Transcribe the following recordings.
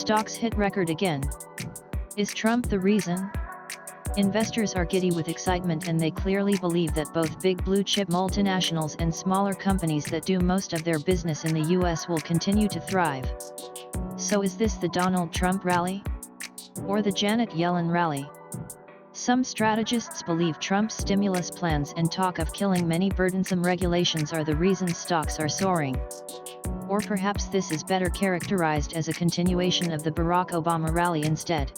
stocks hit record again. Is Trump the reason? Investors are giddy with excitement, and they clearly believe that both big blue-chip multinationals and smaller companies that do most of their business in the US will continue to thrive. So is this the Donald Trump rally? Or the Janet Yellen rally? Some strategists believe Trump's stimulus plans and talk of killing many burdensome regulations are the reason stocks are soaring. Or perhaps this is better characterized as a continuation of the Barack Obama rally instead.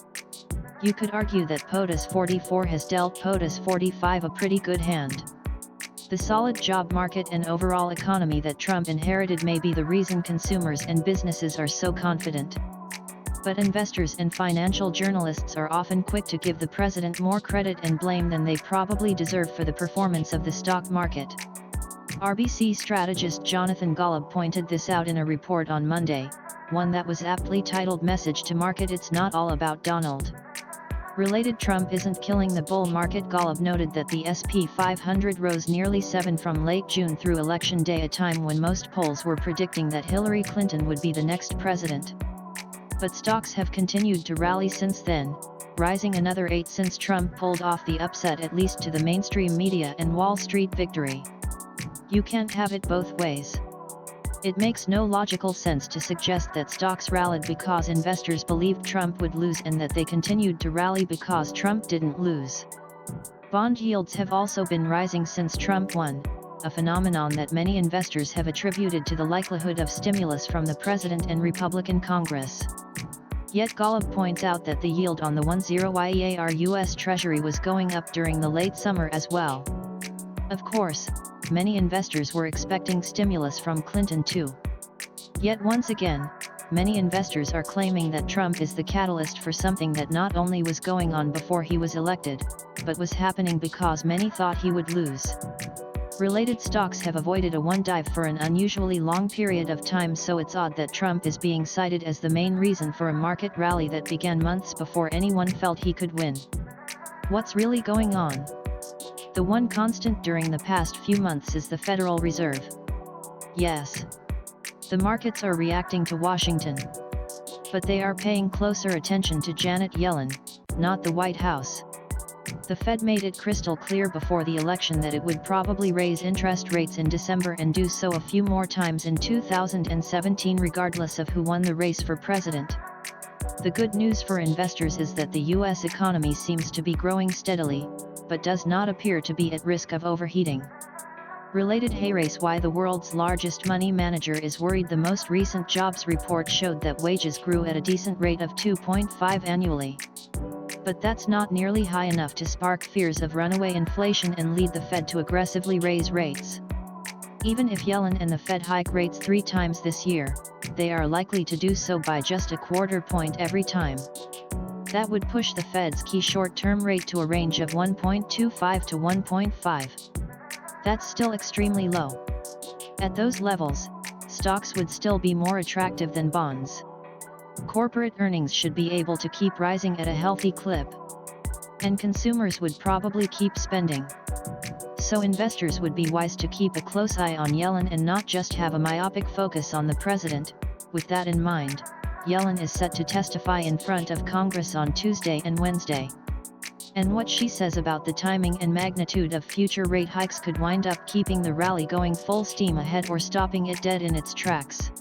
You could argue that POTUS 44 has dealt POTUS 45 a pretty good hand. The solid job market and overall economy that Trump inherited may be the reason consumers and businesses are so confident. But investors and financial journalists are often quick to give the president more credit and blame than they probably deserve for the performance of the stock market. RBC strategist Jonathan Golub pointed this out in a report on Monday, one that was aptly titled "Message to Market: It's Not All About Donald." Related, Trump isn't killing the bull market. Golub noted that the S&P 500 rose nearly 7% from late June through Election Day, a time when most polls were predicting that Hillary Clinton would be the next president. But stocks have continued to rally since then, rising another 8% since Trump pulled off the upset, at least to the mainstream media and Wall Street victory. You can't have it both ways. It makes no logical sense to suggest that stocks rallied because investors believed Trump would lose and that they continued to rally because Trump didn't lose. Bond yields have also been rising since Trump won, a phenomenon that many investors have attributed to the likelihood of stimulus from the president and Republican Congress. Yet Golub points out that the yield on the 10-year U.S. Treasury was going up during the late summer as well. Of course, many investors were expecting stimulus from Clinton too. Yet once again, many investors are claiming that Trump is the catalyst for something that not only was going on before he was elected, but was happening because many thought he would lose. Related stocks have avoided a one dive for an unusually long period of time, so it's odd that Trump is being cited as the main reason for a market rally that began months before anyone felt he could win. What's really going on? The one constant during the past few months is the Federal Reserve. Yes, the markets are reacting to Washington. But they are paying closer attention to Janet Yellen, not the White House. The Fed made it crystal clear before the election that it would probably raise interest rates in December and do so a few more times in 2017, regardless of who won the race for president. The good news for investors is that the U.S. economy seems to be growing steadily, but does not appear to be at risk of overheating. Related, Hayrace: why the world's largest money manager is worried. The most recent jobs report showed that wages grew at a decent rate of 2.5% annually. But that's not nearly high enough to spark fears of runaway inflation and lead the Fed to aggressively raise rates. Even if Yellen and the Fed hike rates 3 times this year, they are likely to do so by just a quarter point every time. That would push the Fed's key short-term rate to a range of 1.25 to 1.5. That's still extremely low. At those levels, stocks would still be more attractive than bonds. Corporate earnings should be able to keep rising at a healthy clip. And consumers would probably keep spending. So investors would be wise to keep a close eye on Yellen and not just have a myopic focus on the president. With that in mind, Yellen is set to testify in front of Congress on Tuesday and Wednesday. And what she says about the timing and magnitude of future rate hikes could wind up keeping the rally going full steam ahead or stopping it dead in its tracks.